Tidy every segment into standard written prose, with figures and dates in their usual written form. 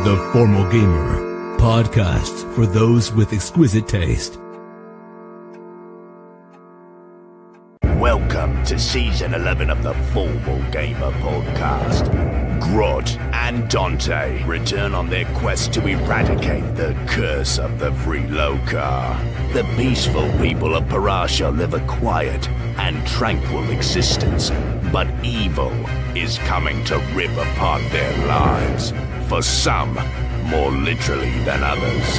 The Formal Gamer, podcast for those with exquisite taste. Welcome to Season 11 of the Formal Gamer podcast. Grot and Dante return on their quest to eradicate the curse of the Freeloka. The peaceful people of Parasha live a quiet and tranquil existence, but evil is coming to rip apart their lives. For some, more literally than others.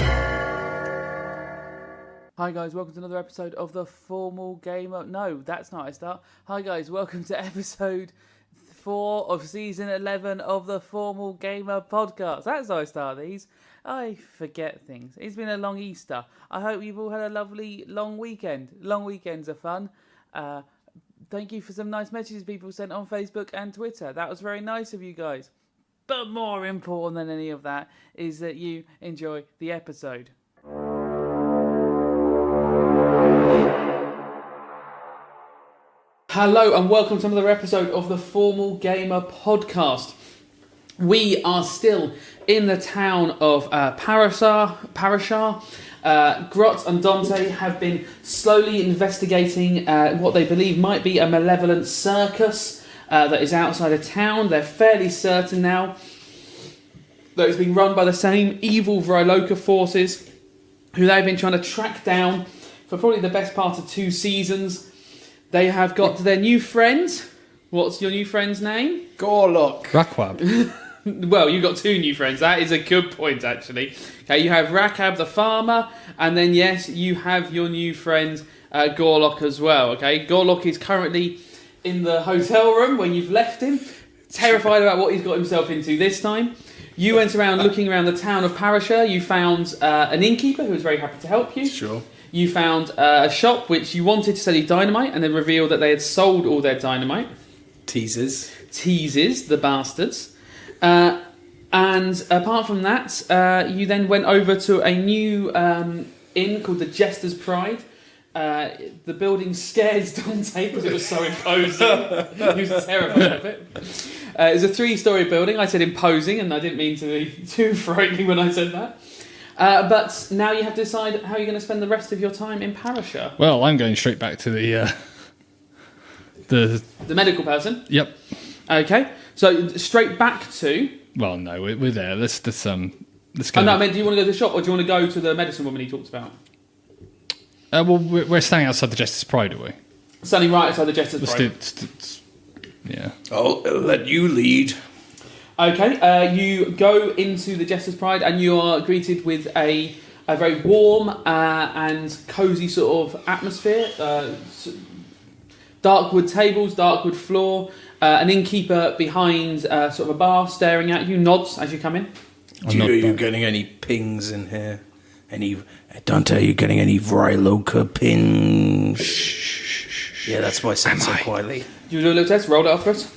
Hi guys, welcome to another episode of the Formal Gamer. No, that's not how I start. Hi guys, welcome to episode 4 of season 11 of the Formal Gamer podcast. That's how I start these. I forget things. It's been a long Easter. I hope you've all had a lovely long weekend. Long weekends are fun. Thank you for some nice messages people sent on Facebook and Twitter. That was very nice of you guys. But more important than any of that is that you enjoy the episode. Hello and welcome to another episode of the Formal Gamer podcast. We are still in the town of Parasha. Grot and Dante have been slowly investigating what they believe might be a malevolent circus that is outside of town. They're fairly certain now that it's being run by the same evil Vriloka forces who they've been trying to track down for probably the best part of 2 seasons. They have got their new friend. What's your new friend's name? Gorlock. Rakwab. Well, you've got 2 new friends. That is a good point, actually. Okay, you have Rakab the farmer, and then, yes, you have your new friend, Gorlock, as well. Okay, Gorlock is currently in the hotel room when you've left him, terrified about what he's got himself into this time. You went around looking around the town of Parasha. You found an innkeeper who was very happy to help you. Sure. You found a shop which you wanted to sell you dynamite, and then revealed that they had sold all their dynamite. Teasers, the bastards. And apart from that, you then went over to a new inn called the Jester's Pride. The building scared Dante because it was so imposing. He was terrified of it. It was a 3-story building. I said imposing, and I didn't mean to be too frightening when I said that. But now you have to decide how you're going to spend the rest of your time in Parasha. Well, I'm going straight back to the medical person. Yep. Okay, so straight back to. Well, no, we're there. Let's go. Oh no, I mean, do you want to go to the shop or do you want to go to the medicine woman he talked about? Well, we're standing outside the Jester's Pride, are we? Standing right outside the Jester's Pride. Yeah. I'll let you lead. Okay, you go into the Jester's Pride and you are greeted with a very warm and cosy sort of atmosphere. Dark wood tables, dark wood floor. An innkeeper behind sort of a bar staring at you, nods as you come in. Are you getting any pings in here? Dante, are you getting any Vriloka pings? Shh. Yeah, that's why I said so quietly. Do you do a little test? Roll it up for us.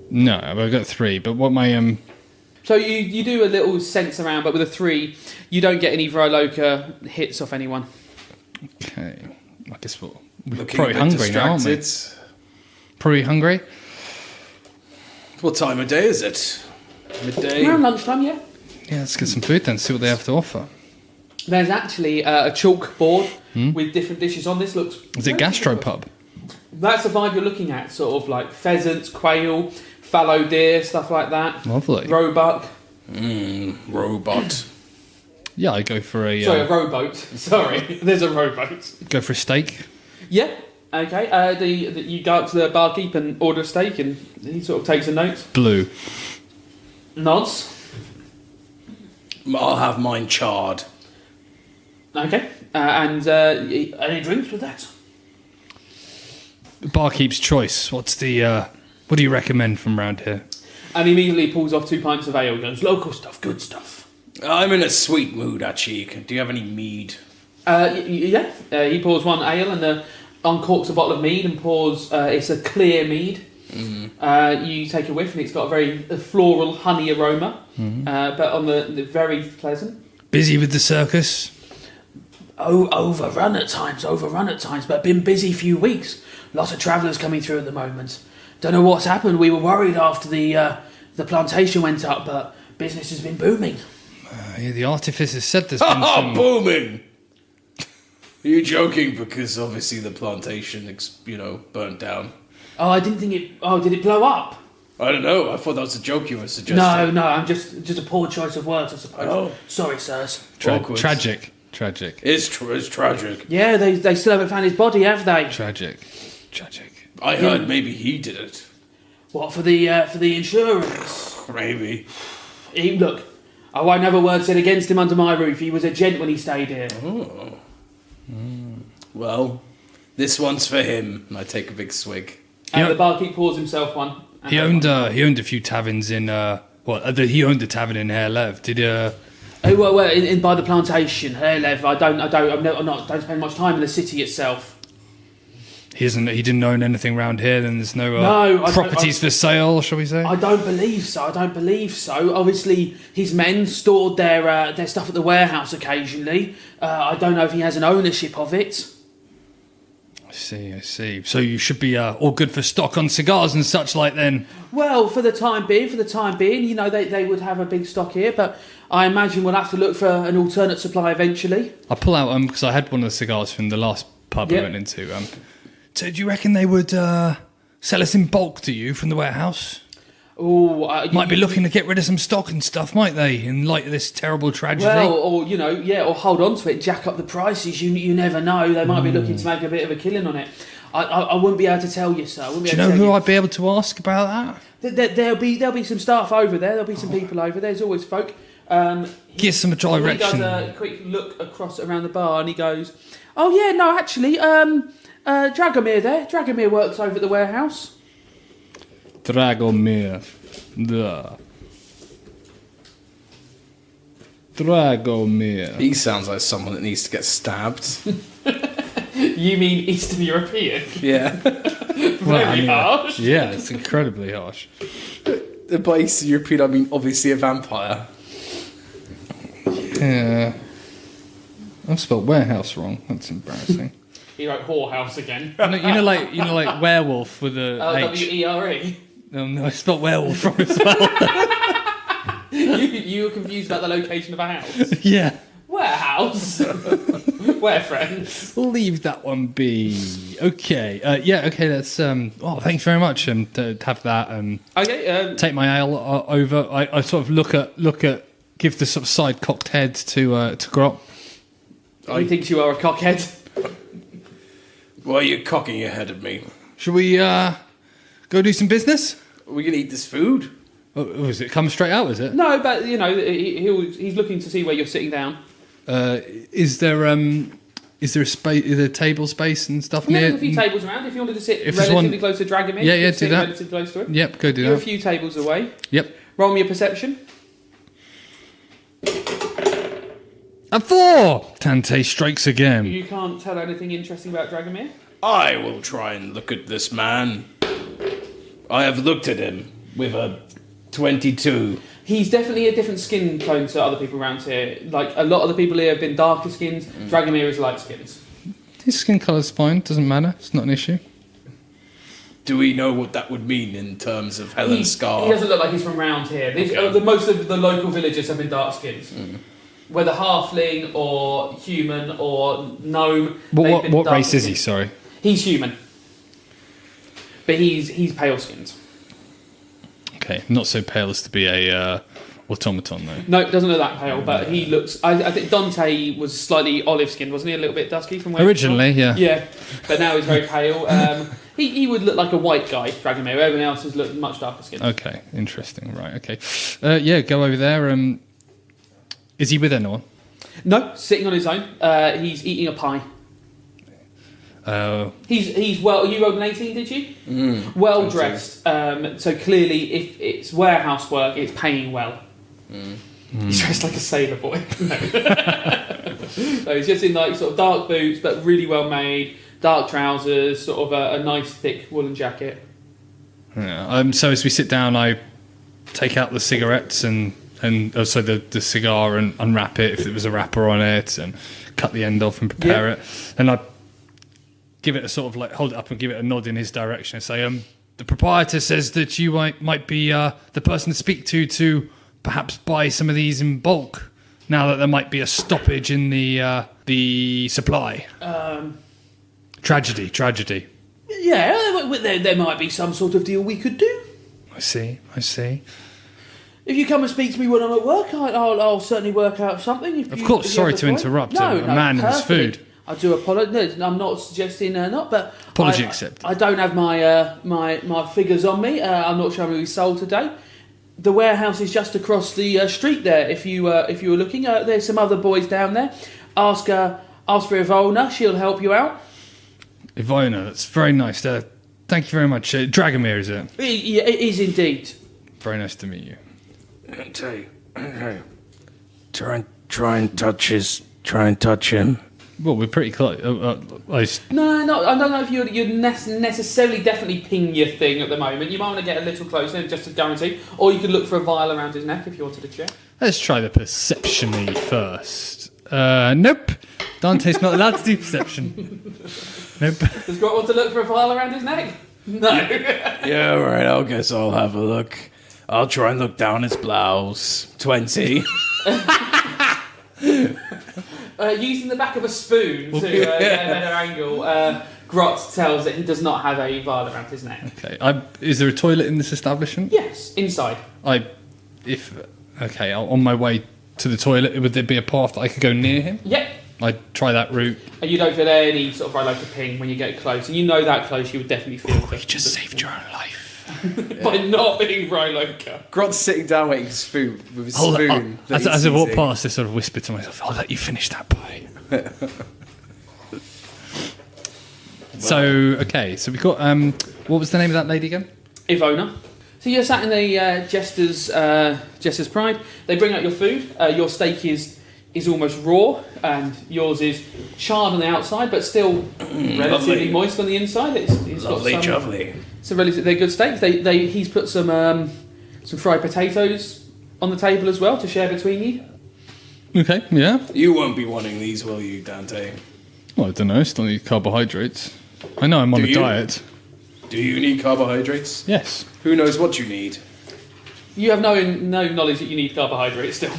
No, I've got 3, but what my... So you do a little sense around, but with a 3, you don't get any Vriloka hits off anyone. Okay. I guess we're Looking probably hungry now, aren't we? Probably hungry. What time of day is it? Midday? Around lunchtime, yeah. Yeah, let's get some food then, see what they have to offer. There's actually a chalkboard with different dishes on. This looks... Is it gastropub? That's the vibe you're looking at, sort of like pheasants, quail, fallow deer, stuff like that. Lovely. Roebuck. Robot. Yeah, I go for a... Sorry, a rowboat. Sorry, there's a rowboat. Go for a steak. Yeah, okay. You go up to the barkeep and order a steak and he sort of takes a note. Blue. Nods. I'll have mine charred. Okay. And any drinks with that? Barkeep's choice. What do you recommend from round here? And he immediately pulls off 2 pints of ale and goes, local stuff, good stuff. I'm in a sweet mood, actually. Do you have any mead? Yeah. He pours 1 ale and uncorks a bottle of mead and pours... it's a clear mead. You take a whiff and it's got a very floral honey aroma, but on the very pleasant. Busy with the circus? Oh, overrun at times, but been busy few weeks. Lots of travellers coming through at the moment. don't know what's happened. We were worried after the plantation went up, but business has been booming. The artificer said there's been Oh, some... booming! Are you joking? Because obviously the plantation, burnt down. Oh, I didn't think it... Oh, did it blow up? I don't know. I thought that was a joke you were suggesting. No, I'm just a poor choice of words, I suppose. Oh. Sorry, sirs. Awkward. Tragic. It's tragic. Yeah, they still haven't found his body, have they? Tragic. I heard maybe he did it. What, for the insurance? Maybe. Look, I won't have a word said against him under my roof. He was a gent when he stayed here. Oh. Well, this one's for him. I take a big swig. And the barkeep pours himself one. He owned a few taverns in... he owned a tavern in Hare Lev. Did... Well, in by the plantation, Lev. I don't spend much time in the city itself. He didn't own anything around here. Then there's no properties for sale, shall we say? I don't believe so. Obviously, his men stored their stuff at the warehouse occasionally. I don't know if he has an ownership of it. I see. So you should be all good for stock on cigars and such like then. Well, for the time being, they would have a big stock here, but I imagine we'll have to look for an alternate supply eventually. I pull out because I had one of the cigars from the last pub I went into. So do you reckon they would sell us in bulk to you from the warehouse? Oh, might be looking to get rid of some stock and stuff, might they? In light of this terrible tragedy. Well, or hold on to it, jack up the prices. You never know. They might be looking to make a bit of a killing on it. I wouldn't be able to tell you, sir. Do you know who I'd be able to ask about that? There'll be some staff over there. There'll be some people over there. There's always folk. Give some direction. He does a quick look across around the bar and he goes, "Oh yeah, no, actually, Dragomir there. Dragomir works over at the warehouse." Dragomir. He sounds like someone that needs to get stabbed. You mean Eastern European? Yeah. Very harsh. Yeah, it's incredibly harsh. By Eastern European, I mean obviously a vampire. Yeah. I've spelled warehouse wrong. That's embarrassing. He wrote whorehouse again. You know, like werewolf with a H. W-E-R-E. No, I spelled werewolf wrong as well. You were confused about the location of a house. Yeah. Warehouse. Where, friends? We'll leave that one be. Okay. Okay. That's. Thanks very much. To have that. Okay. Take my ale over. I sort of look at. Give the sort of side cocked head to Grot. He thinks you are a cockhead. Why are you cocking your head at me? Should we go do some business? Are we going to eat this food? Oh, is it come straight out? Is it? No, but he's looking to see where you're sitting down. Is there a space? Is there table space and stuff Yeah, near? there's a few tables around. If you wanted to sit If there's relatively one- close to Dragomir, Yeah, you can do sit that. relatively close to him. Yep, go do You're a that. few tables away. Yep. Roll me a perception. A 4! Dante strikes again. You can't tell anything interesting about Dragomir. I will try and look at this man. I have looked at him with a 22. He's definitely a different skin tone to other people around here. Like, a lot of the people here have been darker skins. Dragomir is light skins. His skin colour's fine, doesn't matter. It's not an issue. Do we know what that would mean in terms of Helen's scar? He doesn't look like he's from around here. Most of the local villagers have been dark skins. Whether halfling or human or gnome. What race is he, sorry? He's human. But he's pale skinned. Okay, not so pale as to be a automaton though. No, doesn't look that pale, but he looks... I think Dante was slightly olive skinned, wasn't he? A little bit dusky from where Originally, yeah. Yeah, but now he's very pale. He would look like a white guy, Dragomir. Everyone else has looked much darker skinned. Okay, interesting. Right, okay. Go over there. Is he with anyone? No, sitting on his own. He's eating a pie. He's well. You rolled an 18, did you? Well dressed. So clearly, if it's warehouse work, it's paying well. He's dressed like a sailor boy. So he's just in like sort of dark boots, but really well made. Dark trousers, sort of a nice thick woolen jacket. Yeah. So as we sit down, I take out the cigarettes and also the cigar and unwrap it if there was a wrapper on it and cut the end off and prepare it. And I give it a sort of like hold it up and give it a nod in his direction and say, the proprietor says that you might be the person to speak to perhaps buy some of these in bulk. Now that there might be a stoppage in the supply. Tragedy. Yeah, there might be some sort of deal we could do. I see. If you come and speak to me when I'm at work, I'll certainly work out something. Of course, sorry to interrupt a man and his food. I do apologise. I'm not suggesting not, but Apology accepted. I don't have my figures on me. I'm not sure how many we sold today. The warehouse is just across the street there. If you were looking, there's some other boys down there. Ask for Ivona. She'll help you out. Ivona, that's very nice. Thank you very much. Dragomir, is it? It is indeed. Very nice to meet you. Okay. Try and touch him. Well, we're pretty close. No, I don't know if you'd necessarily definitely ping your thing at the moment. You might want to get a little closer, just to guarantee. Or you could look for a vial around his neck if you wanted to check. Let's try the perception-y first. Nope. Dante's not allowed to do perception. Nope. Does Grot want to look for a vial around his neck? No. Yeah, all right. I guess I'll have a look. I'll try and look down his blouse. 20. Using the back of a spoon to get a better angle, Grot tells that he does not have a vial around his neck. Okay. Is there a toilet in this establishment? Yes, inside. On my way to the toilet, would there be a path that I could go near him? Yep. I'd try that route. And you don't feel any sort of Ryloka ping when you get close. And you know that close, you would definitely feel You just saved your own life. by not being Ryloka. Grot's sitting down waiting his food with his spoon. As I walk past, I sort of whisper to myself, I'll let you finish that pie. So we got, what was the name of that lady again? Ivona. So you're sat in the Jester's Pride. They bring out your food. Your steak is almost raw, and yours is charred on the outside, but still relatively moist on the inside. It's Lovely, got some, lovely. they're good steaks. He's put some fried potatoes on the table as well to share between you. Okay, yeah. You won't be wanting these, will you, Dante? Well, I don't know, still need carbohydrates. I know I'm on a diet. Do you need carbohydrates? Yes. Who knows what you need? You have no knowledge that you need carbohydrates still.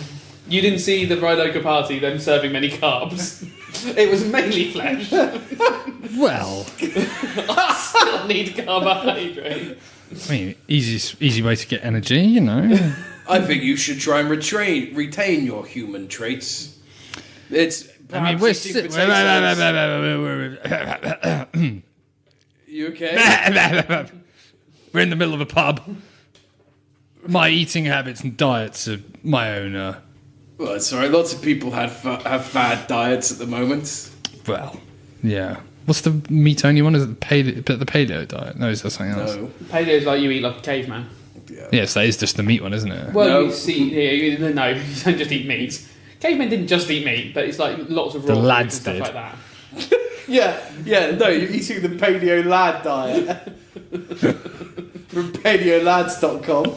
You didn't see the Ryloka party, them serving many carbs. It was mainly flesh. Well, I still need carbohydrates. I mean, easy way to get energy, you know. I think you should try and retain your human traits. It's. I mean, we're You okay? we're in the middle of a pub. My eating habits and diets are my own. Well, it's alright. Lots of people have bad diets at the moment. Well, yeah. What's the meat only one? Is it the paleo diet? No, is that something else? No. Paleo is like you eat like a caveman. Yes, that is just the meat one, isn't it? Well, No. you see, no, you don't just eat meat. Cavemen didn't just eat meat, but it's like lots of raw The food lads and stuff did. like that. No, you're eating the paleo lad diet from paleolads.com.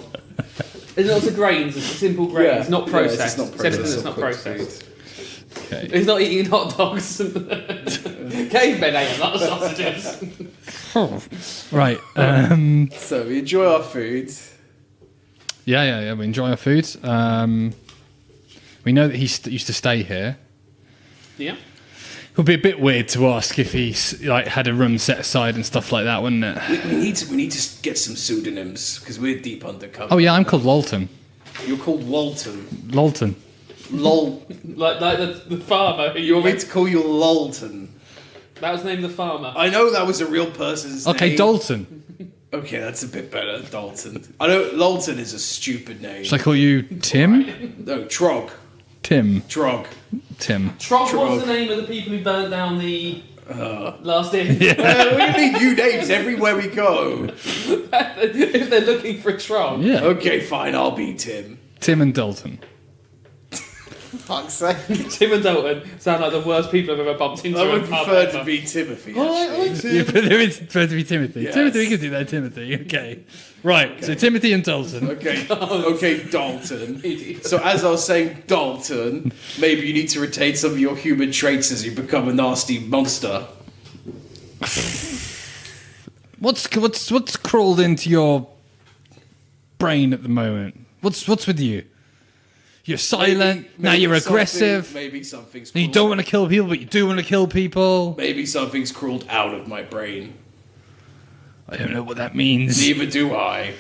There's lots of grains, it's simple grains, Yeah. not Yeah, processed. it's not It's everything processed. that's not processed. Okay. He's not eating hot dogs. Cavemen ate a lot of sausages. Right. So we enjoy our food. Yeah. We enjoy our food. We know that he used to stay here. Yeah. It would be a bit weird to ask if he's had a room set aside and stuff like that, wouldn't it? We need to get some pseudonyms because we're deep undercover. Oh yeah, I'm called Lolton. You're called Walton. Lolton. Lol. Like the farmer. You want me to call you Lolton? That was the name of the farmer. I know that was a real person's Okay, name. Dalton. Okay, that's a bit better, Dalton. I know Lolton is a stupid name. Should I call you Tim? No, Trog. Tim. Trog. Tim. Trog was the name of the people who burnt down the last inn. We need new names everywhere we go. If they're looking for a Trog. Yeah. Okay, fine, I'll be Tim. Tim and Dalton. Fuck's sake. Tim and Dalton sound like the worst people I've ever bumped into. I would in a pub prefer ever. to be Timothy. You prefer to be Timothy. Yes. Timothy, we can do that, Timothy. Okay. Right, so Timothy and Dalton. Okay, Dalton. So as I was saying, Dalton, maybe you need to retain some of your human traits as you become a nasty monster. What's crawled into your brain at the moment? What's with you? You're silent. Now you're aggressive. Maybe something's. You don't want to kill people, but you do want to kill people. Maybe something's crawled out of my brain. I don't know what that means. Neither do I.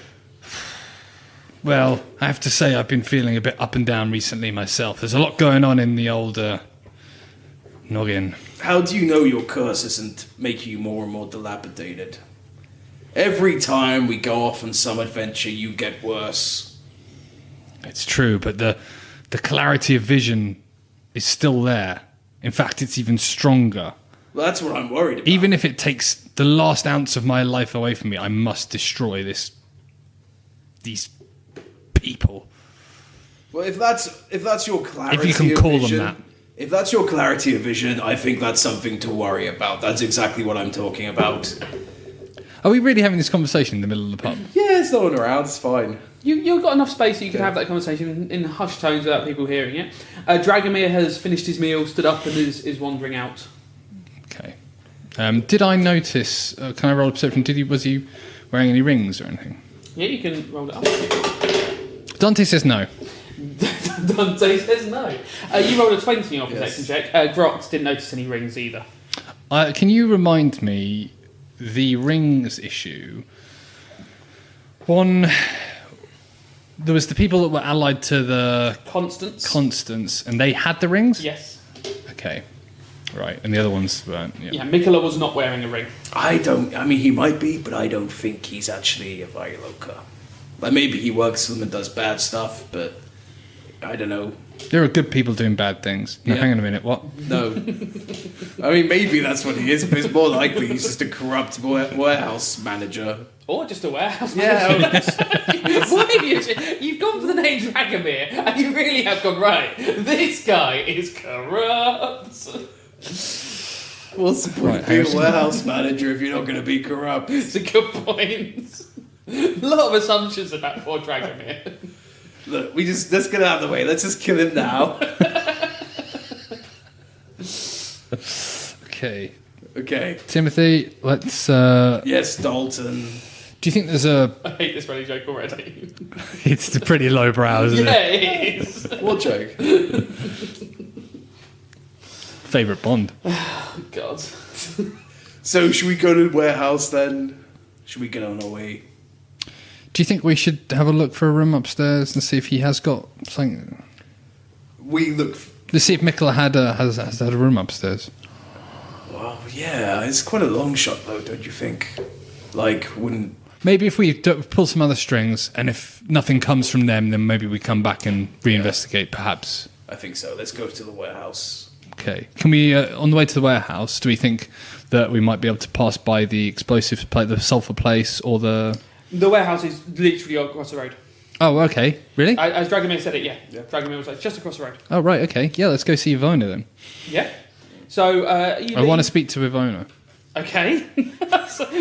Well, I have to say I've been feeling a bit up and down recently myself. There's a lot going on in the old noggin. How do you know your curse isn't making you more and more dilapidated? Every time we go off on some adventure, you get worse. It's true, but the clarity of vision is still there. In fact, it's even stronger. Well, that's what I'm worried about. Even if it takes the last ounce of my life away from me, I must destroy these people. Well, if that's your clarity, If you can of call them vision, that. If that's your clarity of vision, I think that's something to worry about. That's exactly what I'm talking about. Are we really having this conversation in the middle of the pub? Yeah, there's no one around. It's fine. You've got enough space that you can have that conversation in hushed tones without people hearing it. Dragomir has finished his meal, stood up, and is wandering out. Okay. Did I notice? Can I roll a perception? Was he wearing any rings or anything? Yeah, you can roll it up. Dante says no. Dante says no. You rolled a 20 on your perception check. Grot didn't notice any rings either. Can you remind me the rings issue? There was the people that were allied to the Constance, and they had the rings? Yes. Okay. Right, and the other ones weren't. Yeah, Mikola was not wearing a ring. I mean, he might be, but I don't think he's actually a Viloka. Like, maybe he works for them and does bad stuff, but I don't know. There are good people doing bad things. No, Yeah. hang on a minute, what? No. I mean, maybe that's what he is, but it's more likely he's just a corrupt warehouse manager. Or just a warehouse. Yeah. You've gone for the name Dragomir, and you really have gone right. This guy is corrupt. What's the point of being a warehouse manager if you're not going to be corrupt? It's a good point. A lot of assumptions about poor Dragomir. Look, let's get it out of the way. Let's just kill him now. Okay. Okay. Timothy, let's... Yes, Dalton. Do you think there's a... I hate this running joke already. It's pretty lowbrow, isn't Yeah, it? it is. What joke? Favourite Bond. God. So, should we go to the warehouse then? Should we get on our way? Do you think we should have a look for a room upstairs and see if he has got something? We look... Let's see if Mikola has had a room upstairs. Well, yeah, it's quite a long shot though, don't you think? Like, wouldn't... Maybe if we pull some other strings, and if nothing comes from them, then maybe we come back and reinvestigate, perhaps. I think so. Let's go to the warehouse. Okay. Can we, on the way to the warehouse, do we think that we might be able to pass by the explosives place, the sulfur place, or the... The warehouse is literally across the road. Oh, okay. Really? As Dragomir said it, yeah. Dragomir was like, just across the road. Oh, right, okay. Yeah, let's go see Ivona then. Yeah. So, I want to speak to Ivona. Okay.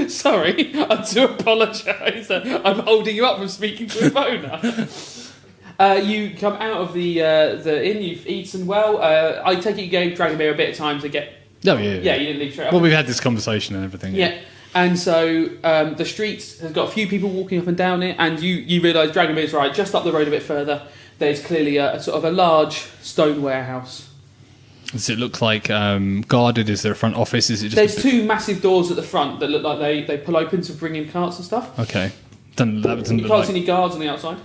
Sorry, I do apologise. I'm holding you up from speaking to Ivona. You come out of the inn, you've eaten well. I take it you gave Dragomir a bit of time to get... Oh, yeah. Yeah, you didn't leave straight up. Well, we've had this conversation and everything. Yeah. And so the streets has got a few people walking up and down it, and you realise Dragomir's right. Just up the road a bit further, there's clearly a sort of a large stone warehouse. Does it look like guarded? Is there a front office? Is it just? There's two massive doors at the front that look like they pull open to bring in carts and stuff. Okay. That doesn't You look can't like... see any guards on the outside.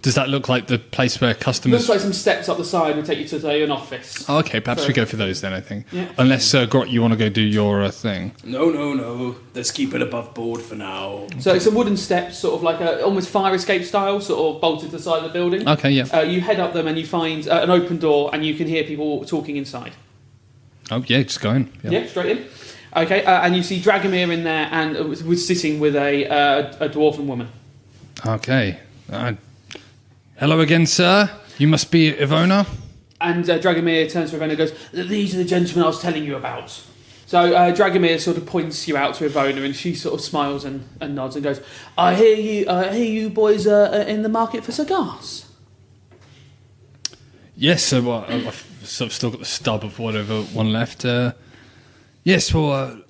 Does that look like the place where customers... Looks like some steps up the side will take you to say an office. Oh, okay, perhaps we go for those then, I think. Yeah. Unless, Grot, you want to go do your thing. No. Let's keep it above board for now. So it's some wooden steps, sort of like a almost fire escape style, sort of bolted to the side of the building. Okay, yeah. You head up them and you find an open door, and you can hear people talking inside. Oh, yeah, just go in. Yeah, straight in. Okay, and you see Dragomir in there, and was sitting with a dwarven woman. Okay. Hello again, sir. You must be Ivona. And Dragomir turns to Ivona and goes, "These are the gentlemen I was telling you about." So Dragomir sort of points you out to Ivona, and she sort of smiles and nods and goes, I hear you boys are in the market for cigars." Yes, so I've sort of still got the stub of whatever one left. Yes, well,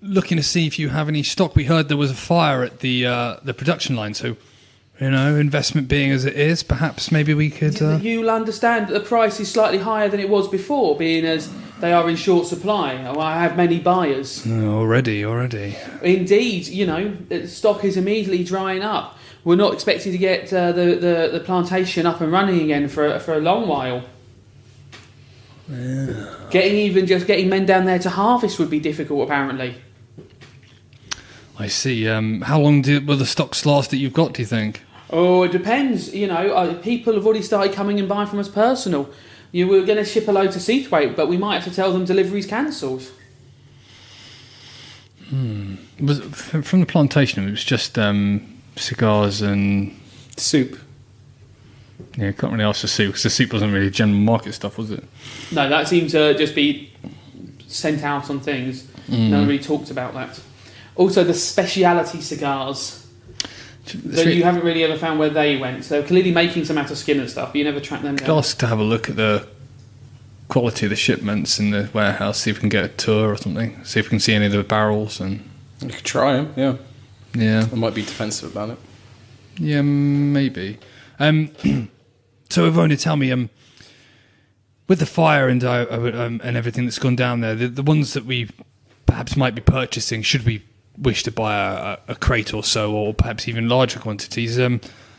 looking to see if you have any stock. We heard there was a fire at the production line, so investment being as it is, perhaps maybe we could. You'll understand that the price is slightly higher than it was before, being as they are in short supply. I have many buyers. Already. Indeed, the stock is immediately drying up. We're not expecting to get the plantation up and running again for a long while. Yeah. Getting men down there to harvest would be difficult, apparently. I see. How long will the stocks last that you've got, do you think? Oh, it depends. People have already started coming and buying from us personal. You were going to ship a load to Seathwaite, but we might have to tell them delivery's cancelled. Was from the plantation? It was just cigars and Soup. Yeah, can't really ask for soup because the soup wasn't really general market stuff, was it? No, that seemed to just be sent out on things. No one really talked about that. Also, the speciality cigars. You haven't really ever found where they went. So clearly making some out of skin and stuff, but you never track them down. I'd ask to have a look at the quality of the shipments in the warehouse, see if we can get a tour or something, see if we can see any of the barrels. And You could try them, yeah. Yeah. I might be defensive about it. Yeah, maybe. So Ivona, tell me, with the fire and everything that's gone down there, the ones that we perhaps might be purchasing, should we wish to buy a crate or so, or perhaps even larger quantities,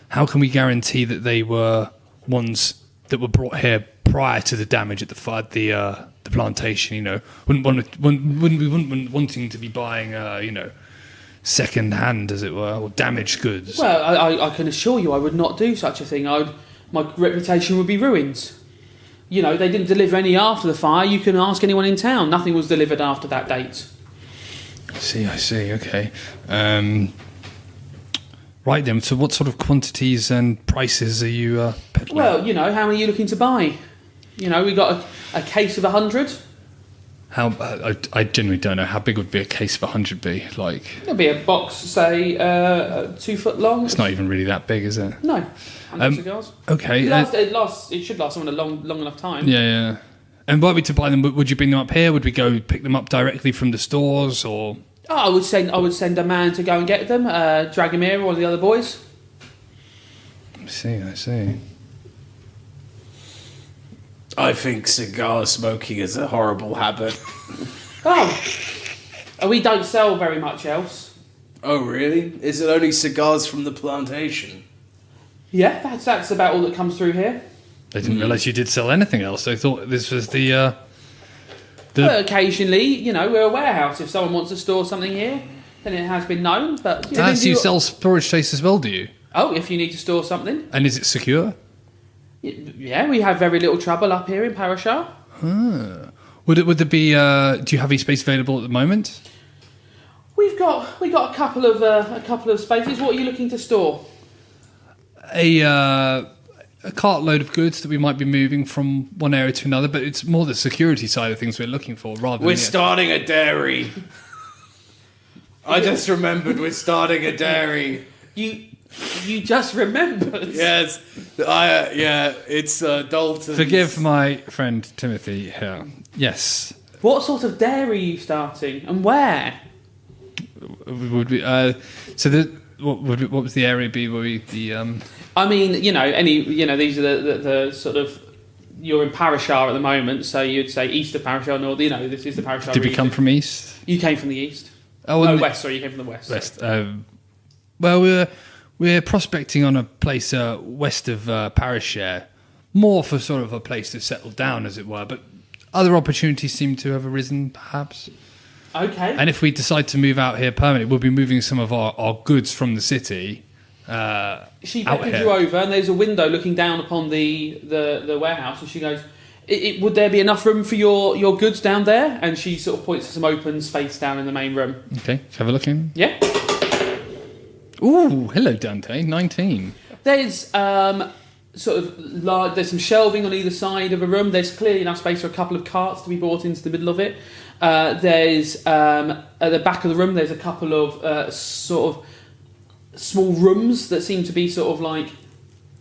how can we guarantee that they were ones that were brought here prior to the damage at the plantation? Wouldn't be wanting to be buying second hand, as it were, or damaged goods. Well, I can assure you I would not do such a thing. My reputation would be ruined. They didn't deliver any after the fire. You can ask anyone in town. Nothing was delivered after that date. I see, okay. Right then, so what sort of quantities and prices are you peddling? Well, how many are you looking to buy? We got a case of 100. How I genuinely don't know. How big would be a case of 100 be? Like, It'll be a box, say, 2 foot long. It's not even really that big, is it? No. 100 cigars. Okay. It should last someone a long enough time. Yeah. And were we to buy them, would you bring them up here? Would we go pick them up directly from the stores, or? Oh, I would send a man to go and get them. Dragomir or one of the other boys. I see. I think cigar smoking is a horrible habit. We don't sell very much else. Oh, really? Is it only cigars from the plantation? Yeah, that's about all that comes through here. I didn't realise you did sell anything else. I thought this was the Well, occasionally, we're a warehouse. If someone wants to store something here, then it has been known. But so you sell storage space as well, do you? Oh, if you need to store something. And is it secure? Yeah, we have very little trouble up here in Parashar. Would there be? Do you have any space available at the moment? We got a couple of spaces. What are you looking to store? A cartload of goods that we might be moving from one area to another, but it's more the security side of things we're looking for, rather. We're starting a dairy. I just remembered we're starting a dairy. You just remembered? Yes. It's Dalton. Forgive my friend Timothy here. Yes. What sort of dairy are you starting, and where? Would we, what was the area be? Where we I mean, these are the sort of. You're in Parashar at the moment, so you'd say east of Parashar, north. This is the Parashar. Did we come from east? You came from the east. Oh, no, west. Sorry, you came from the west. West. Well, we're prospecting on a place west of Parashar, more for sort of a place to settle down, as it were. But other opportunities seem to have arisen, perhaps. Okay. And if we decide to move out here permanently, we'll be moving some of our goods from the city. She beckons you over, and there's a window looking down upon the warehouse, and she goes, would there be enough room for your goods down there? And she sort of points to some open space down in the main room. Okay, let's have a look in. Yeah. Ooh, hello Dante, 19. There's there's some shelving on either side of a room. There's clearly enough space for a couple of carts to be brought into the middle of it. There's at the back of the room, there's a couple of sort of small rooms that seem to be sort of like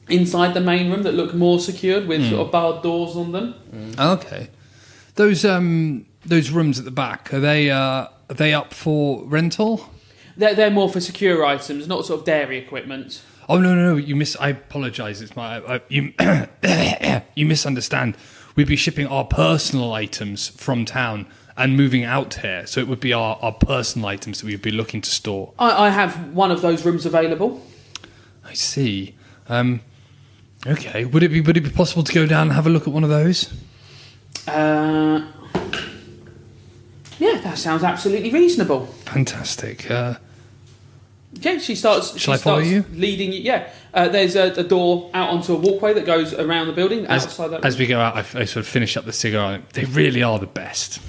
inside the main room that look more secured with sort of barred doors on them. Okay, those rooms at the back, are they Are they up for rental? They're more for secure items, not sort of dairy equipment. Oh no! I apologise. It's you. You misunderstand. We'd be shipping our personal items from town and moving out here, so it would be our personal items that we'd be looking to store. I have one of those rooms available. I see. Okay. Would it be possible to go down and have a look at one of those? Yeah, that sounds absolutely reasonable. Fantastic. Yeah, she starts. Shall I follow you? Leading you. Yeah, there's a door out onto a walkway that goes around the building. Outside that. As we go out, I sort of finish up the cigar. They really are the best.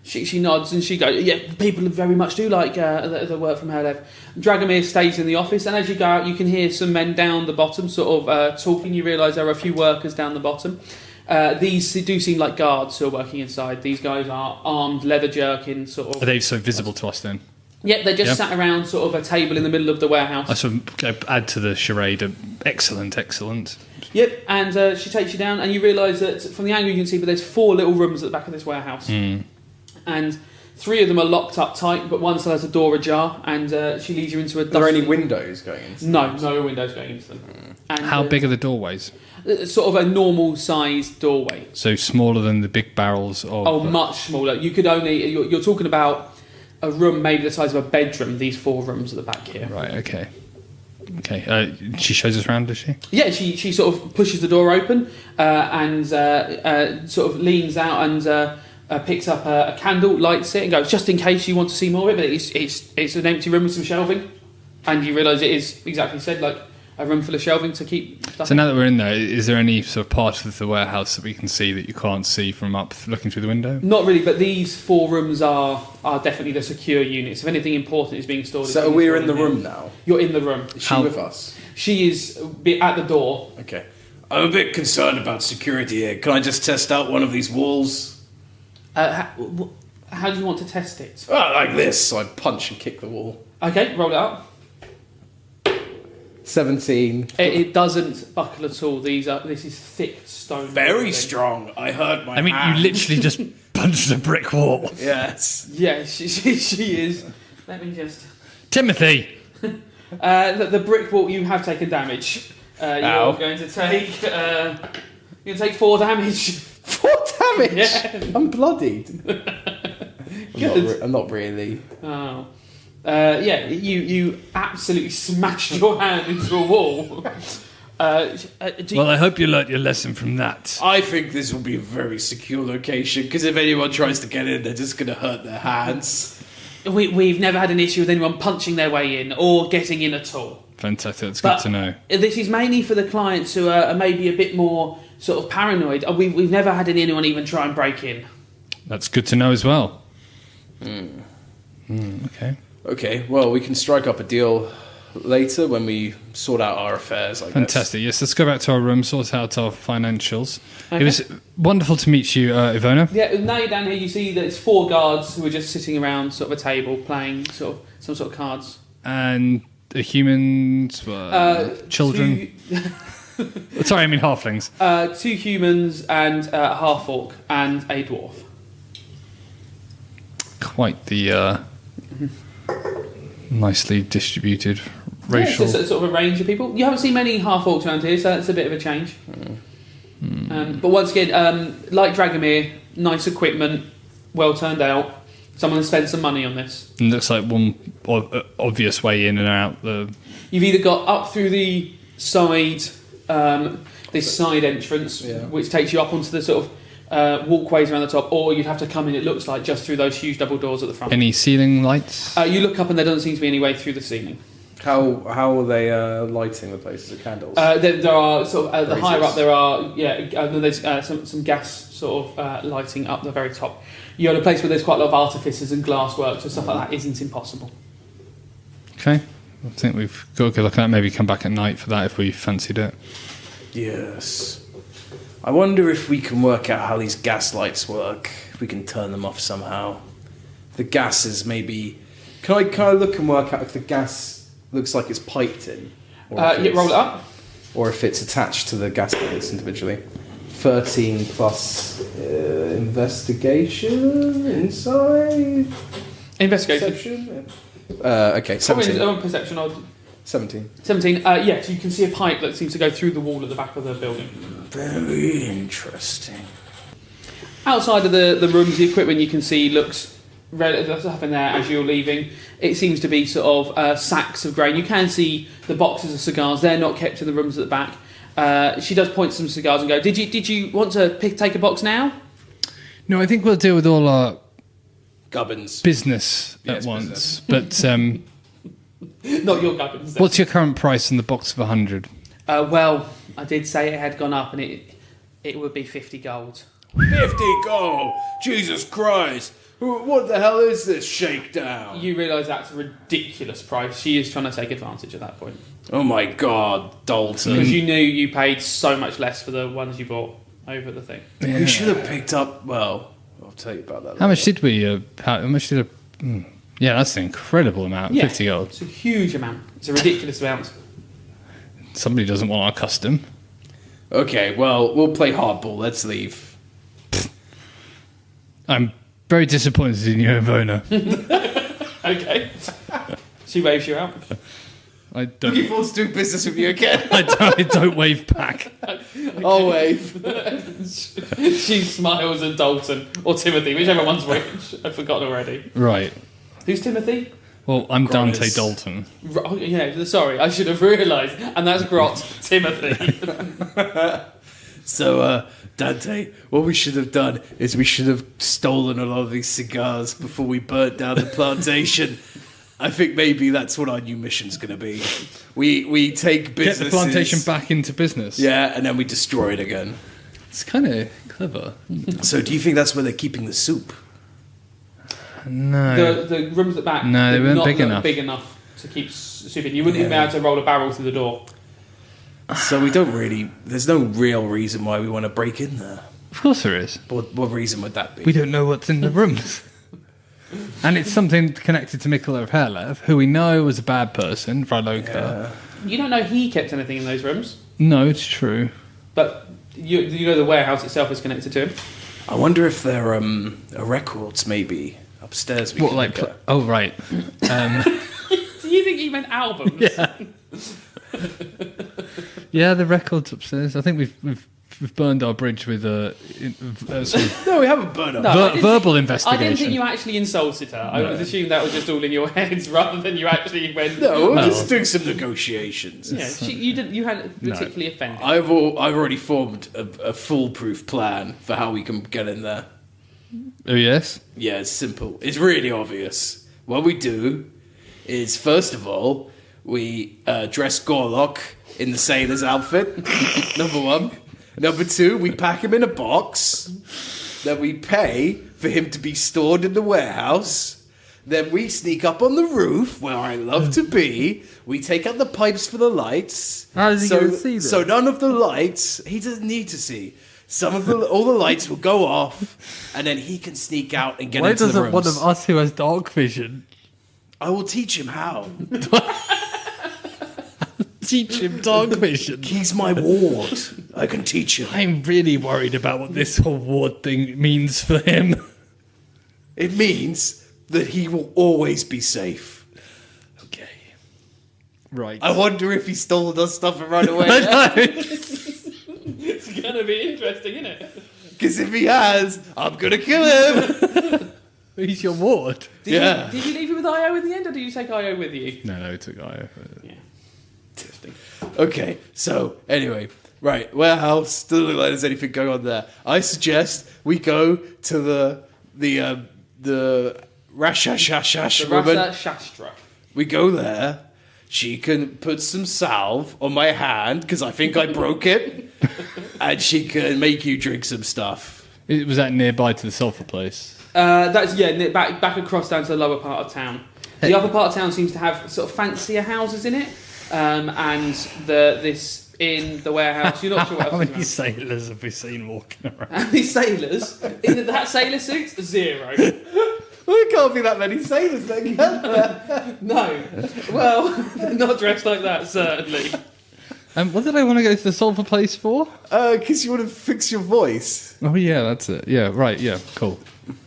She nods and she goes, yeah, people very much do like the work from her left. Dragomir stays in the office, and as you go out, you can hear some men down the bottom sort of talking. You realise there are a few workers down the bottom. These do seem like guards who are working inside. These guys are armed, leather jerkin, sort of. Are they so visible to us then? Yeah, they're just sat around sort of a table in the middle of the warehouse. I sort of add to the charade. Excellent. Yep, and she takes you down, and you realise that from the angle you can see, but there's 4 little rooms at the back of this warehouse. And 3 of them are locked up tight, but one still has a door ajar, and she leads you into a... Are there any windows going into them? No windows going into them. And, How big are the doorways? Sort of a normal-sized doorway. So smaller than the big barrels of... Oh, much smaller. You could only... You're talking about a room maybe the size of a bedroom, these 4 rooms at the back here. Right, okay. She shows us around, does she? Yeah, she sort of pushes the door open and sort of leans out and... picks up a candle, lights it, and goes, just in case you want to see more of it, but it's an empty room with some shelving, and you realise it is exactly said, like a room full of shelving to keep stuff. So now that we're in there, is there any sort of part of the warehouse that we can see that you can't see from up looking through the window? Not really, but these 4 rooms are definitely the secure units. If anything important is being stored... So we're in the room now? You're in the room. Is she with us? She is at the door. Okay. I'm a bit concerned about security here. Can I just test out one of these walls? How do you want to test it? Like this. So I punch and kick the wall. Okay, roll it up. 17. It doesn't buckle at all. This is thick stone. Very strong. I hurt my you hand. literally just punched a brick wall. Yes. Yeah, she is. Let me just... Timothy! The brick wall, you have taken damage. You're going to take 4 damage. 4 damage? Yeah. I'm bloodied. Good. I'm not really. Oh. You absolutely smashed your hand into a wall. Well, I hope you learnt your lesson from that. I think this will be a very secure location, because if anyone tries to get in, they're just going to hurt their hands. We've never had an issue with anyone punching their way in or getting in at all. Fantastic, that's good to know. This is mainly for the clients who are maybe a bit more sort of paranoid. We've never had anyone even try and break in. That's good to know as well. Okay. Okay, well, we can strike up a deal later when we sort out our affairs, I guess. Fantastic. Yes, let's go back to our room, sort out our financials. Okay. It was wonderful to meet you, Ivona. Yeah, now you're down here, you see that it's 4 guards who are just sitting around sort of a table playing some sort of cards. And the humans, children. Sorry, I mean halflings. 2 humans and a half-orc and a dwarf. Quite the nicely distributed racial... Yeah, it's sort of a range of people. You haven't seen many half-orcs around here, so that's a bit of a change. But once again, like Dragomir, nice equipment, well turned out. Someone has spent some money on this. It looks like one obvious way in and out. You've either got up through the side, this side entrance, which takes you up onto the sort of walkways around the top, or you'd have to come in, it looks like, just through those huge double doors at the front. Any ceiling lights? You look up and there doesn't seem to be any way through the ceiling. How are they lighting the place? Is it candles? There are sort of the higher up there are there's some gas sort of lighting up the very top. You're at a place where there's quite a lot of artifices and glassworks and stuff like that isn't impossible. Okay, I think we've got a good look at that. Maybe come back at night for that if we fancied it. Yes. I wonder if we can work out how these gas lights work. If we can turn them off somehow. The gases maybe... Can I look and work out if the gas looks like it's piped in? Roll it up. Or if it's attached to the gas lines individually. 13 plus investigation inside. Investigation. Perception? Okay, 17. Perception. 17. 17. Yes, you can see a pipe that seems to go through the wall at the back of the building. Very interesting. Outside of the rooms, the equipment you can see looks there's stuff in there as you're leaving. It seems to be sort of sacks of grain. You can see the boxes of cigars. They're not kept in the rooms at the back. She does point to some cigars and go, Did you want to take a box now? No, I think we'll deal with all our Gubbins. business Yes, at once. But Not your gubbins. what's your current price on the box of 100? Well, I did say it had gone up, and it would be 50 gold. 50 gold! Jesus Christ! What the hell is this shakedown? You realise that's a ridiculous price. She is trying to take advantage at that point. Oh my God, Dalton. Because you knew you paid so much less for the ones you bought over the thing. We should have picked up. Well, I'll tell you about that. How much did we? How much did? Yeah, that's an incredible amount. Yeah. 50 gold. It's a huge amount. It's a ridiculous amount. Somebody doesn't want our custom. Okay, well, we'll play hardball. Let's leave. I'm very disappointed in you, Ivona. Okay. She waves you out. I Looking don't. forward to doing business with you again. I don't wave back. I'll wave. She smiles at Dalton or Timothy, whichever one's which. I've forgotten already. Right. Who's Timothy? Well, I'm Dante Gross. Dalton. Oh, yeah, sorry, I should have realised. And that's Grot, Timothy. So, Dante, what we should have done is we should have stolen a lot of these cigars before we burnt down the plantation. I think maybe that's what our new mission's going to be. We take Get businesses... the plantation back into business. Yeah, and then we destroy it again. It's kind of clever. So do you think that's where they're keeping the soup? No. The rooms at the back, No, they they're weren't not big enough. big enough to keep soup in. You wouldn't even be able to roll a barrel through the door. So we don't really... There's no real reason why we want to break in there. Of course there is. What reason would that be? We don't know what's in the rooms. And it's something connected to Mikola of Herlev, who we know was a bad person, Vryloka. You don't know he kept anything in those rooms, No, it's true. but you know the warehouse itself is connected to him. I wonder if there are records maybe upstairs. What, like... oh, right. Do you think he meant albums? Yeah. Yeah, the records upstairs. I think we've burned our bridge with No, we haven't burned up. I didn't verbal I investigation. didn't think you actually insulted her. I was assuming that was just all in your heads rather than you actually went... No, we're just doing some negotiations. Yeah, you hadn't particularly offended. I've already formed a foolproof plan for how we can get in there. Oh, yes? Yeah, it's simple. It's really obvious. What we do is, first of all, we dress Gorlock in the sailor's outfit, number one. Number two, we pack him in a box. Then we pay for him to be stored in the warehouse. Then we sneak up on the roof, where I love to be. We take out the pipes for the lights. How is he so, gonna see them? So none of the lights, he doesn't need to see. All the lights will go off, and then he can sneak out and get Why into the doesn't rooms. one of us who has dark vision I will teach him how. teach him dark vision? He's my ward. I can teach him. I'm really worried about what this whole ward thing means for him. It means that he will always be safe. Okay. Right. I wonder if he stole our stuff and ran away. It's going to be interesting, isn't it? Because if he has, I'm going to kill him. He's your ward. Did you leave it with IO in the end, or did you take IO with you? No, it took Io. Yeah. Okay, so anyway, right, warehouse. Doesn't look like there's anything going on there. I suggest we go to the Rashashash woman. Rasa Shastra. We go there. She can put some salve on my hand because I think I broke it, and she can make you drink some stuff. Was that nearby to the sulphur place? That's back across down to the lower part of town. The upper part of town seems to have sort of fancier houses in it, and this in the warehouse. You're not sure what How else. many sailors have we seen walking around? How many sailors in that sailor suit? 0. Well, there can't be that many sailors then, can there? No. Well, they're not dressed like that, certainly. What did I want to go to the sulphur place for? Because you want to fix your voice. Oh yeah, that's it. Yeah, right. Yeah, cool.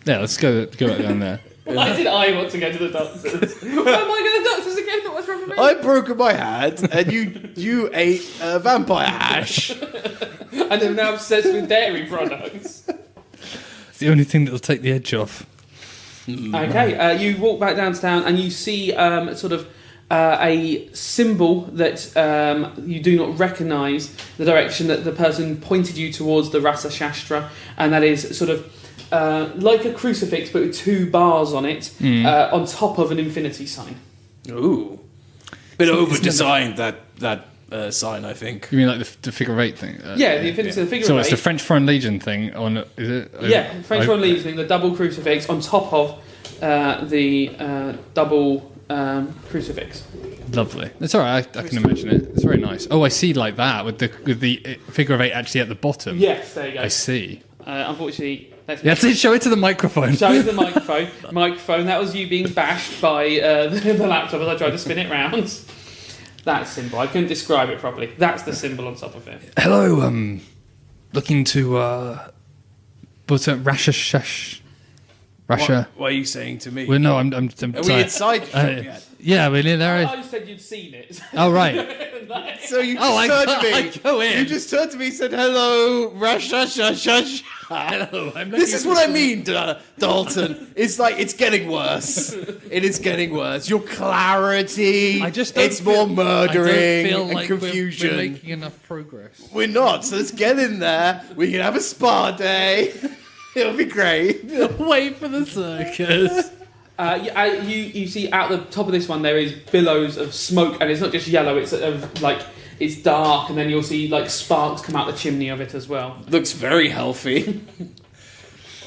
Yeah, let's go back down there. Why did I want to go to the doctors? Why am I going to the doctors again? What's wrong with me? I broke my hand, and you ate vampire ash. And I'm now obsessed with dairy products. It's the only thing that'll take the edge off. Okay, you walk back downtown and you see a symbol that you do not recognise the direction that the person pointed you towards, the Rasa Shastra, and that is sort of like a crucifix but with 2 bars on it on top of an infinity sign. Ooh. Bit over-designed, that sign, I think. You mean like the figure 8 thing? Yeah, the infinity, the figure So of it's 8. the French Foreign Legion thing on, is it? Yeah, French Foreign Legion thing, the double crucifix on top of the double crucifix. Lovely. It's all right. I can imagine it. It's very nice. Oh, I see, like that with the figure of 8 actually at the bottom. Yes, there you go. I see. Unfortunately, Yeah, show it to the microphone. Show the microphone. That was you being bashed by the laptop as I tried to spin it round. That symbol. I couldn't describe it properly. That's the symbol on top of it. Hello. Looking to Russia. What are you saying to me? Well, no, I'm Are we sorry. inside the shop yet? Yeah, we're near there. I said you'd seen it. Oh, right. So you just turned to me. I go in. You just turned to me and said, hello, Russia. Hello, I'm This is what I mean, Dalton. It's like, it's getting worse. It is getting worse. Your clarity, it's more murdering and confusion. We're making enough progress. We're not, so let's get in there. We can have a spa day. It'll be great. Wait for the circus. You see out the top of this one there is billows of smoke, and it's not just yellow. It's it's dark, and then you'll see like sparks come out the chimney of it as well. Looks very healthy.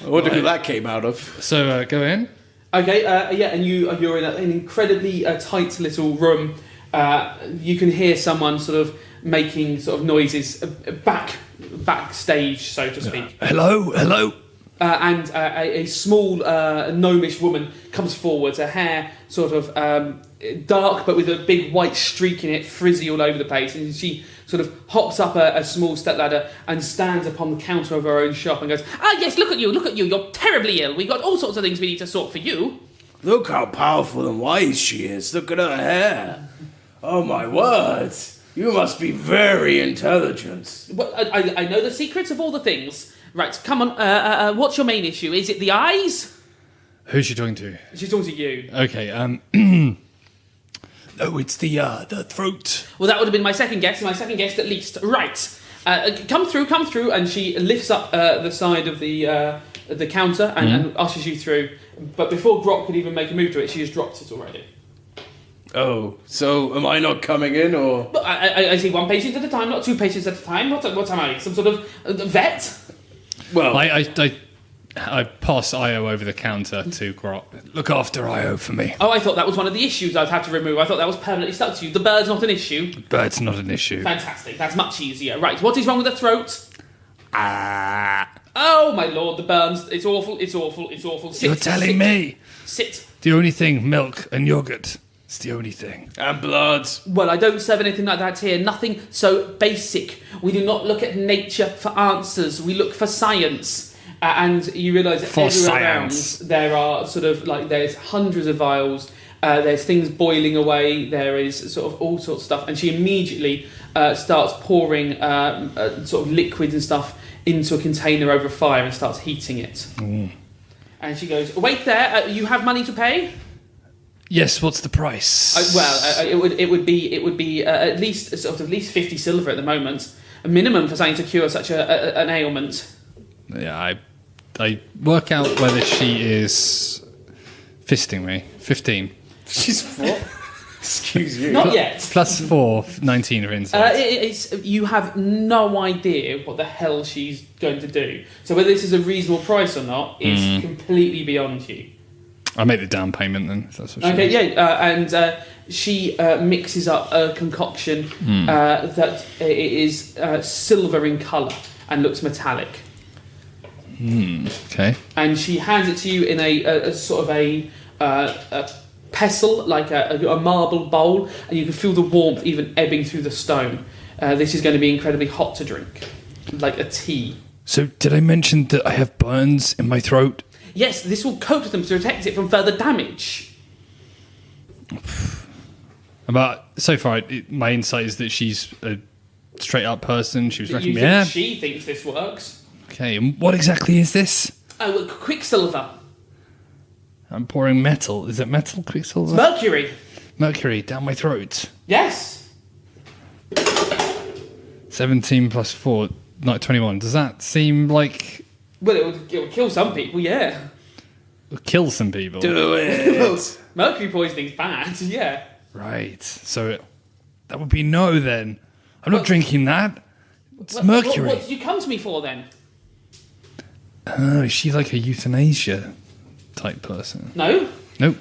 I wonder who that came out of. So go in. Okay, and you're in an incredibly tight little room. You can hear someone sort of making sort of noises backstage, so to speak. Hello. And a small gnomish woman comes forwards, her hair sort of dark but with a big white streak in it, frizzy all over the place, and she sort of hops up a small stepladder and stands upon the counter of her own shop and goes, yes, look at you, you're terribly ill, we got all sorts of things we need to sort for you. Look how powerful and wise she is. Look at her hair. Oh my word. You must be very intelligent. Well, I know the secrets of all the things. Right, come on, what's your main issue? Is it the eyes? Who's she talking to? She's talking to you. Okay, no, it's the throat. Well, that would have been my second guess at least. Right, come through, and she lifts up the side of the counter and ushers you through. But before Grot could even make a move to it, she has dropped it already. Oh, so am I not coming in, or...? But I see 1 patient at a time, not 2 patients at a time. What am I, some sort of vet? Well... I pass Io over the counter to Grot. Look after Io for me. Oh, I thought that was one of the issues I'd have to remove. I thought that was permanently stuck to you. The bird's not an issue. Bird's not an issue. Fantastic, that's much easier. Right, what is wrong with the throat? Oh, my lord, the burns. It's awful. Sit, You're telling me? Sit. The only thing, milk and yogurt. It's the only thing. And blood. Well, I don't serve anything like that here. Nothing so basic. We do not look at nature for answers. We look for science. And you realise that everywhere around there are sort of like there's hundreds of vials. There's things boiling away. There is sort of all sorts of stuff. And she immediately starts pouring sort of liquids and stuff into a container over a fire and starts heating it. Mm. And she goes, "Wait there. You have money to pay?" Yes. What's the price? It would be at least 50 silver at the moment, a minimum for something to cure such an ailment. Yeah, I work out whether she is fisting me. 15. She's what? Excuse you. Not yet. Plus 4, 19 of insight. You have no idea what the hell she's going to do. So whether this is a reasonable price or not is completely beyond you. I'll make the down payment then, if that's what she Okay, wants. and she mixes up a concoction that it is silver in colour and looks metallic. Okay. And she hands it to you in a sort of a pestle, like a marble bowl, and you can feel the warmth even ebbing through the stone. This is going to be incredibly hot to drink, like a tea. So did I mention that I have burns in my throat? Yes, this will coat them to protect it from further damage. But so far, my insight is that she's a straight-up person. She was You recommending. think Yeah. she thinks this works? Okay, and what exactly is this? Oh, well, Quicksilver. I'm pouring metal. Is it metal, Quicksilver? Mercury. Mercury down my throat. Yes. 17 plus 4, not 21. Does that seem like Well, it would kill some people, yeah. it'll kill some people? Do it. Mercury poisoning's bad, yeah. Right. So that would be no then. I'm not drinking that. It's mercury. What did you come to me for then? Oh, is she like a euthanasia type person? No? Nope.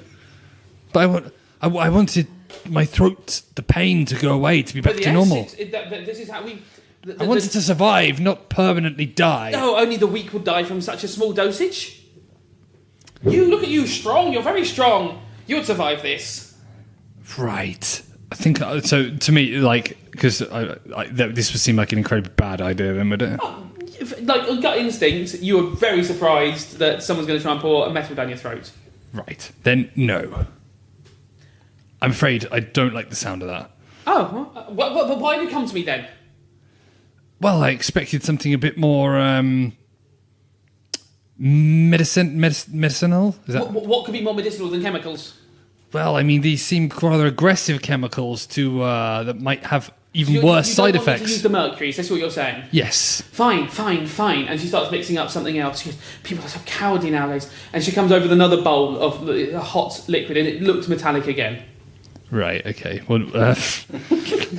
But I wanted my throat, the pain to go away, to be back But to yes, normal. this is how we... I wanted to survive, not permanently die. No, only the weak would die from such a small dosage. You, look at you, strong. You're very strong. You would survive this. Right. I think so. To me, like, because this would seem like an incredibly bad idea, then, would it? Like, on gut instinct, you were very surprised that someone's going to try and pour a metal down your throat. Right. Then no. I'm afraid I don't like the sound of that. Oh, well, why did you come to me then? Well, I expected something a bit more medicinal. Is that? What could be more medicinal than chemicals? Well, I mean, these seem rather aggressive chemicals to that might have even worse you side don't want me effects. to use the mercury, so that's what you're saying? Yes. Fine. And she starts mixing up something else. She goes, people are so cowardly nowadays. And she comes over with another bowl of a hot liquid, and it looks metallic again. Right. Okay. Well, I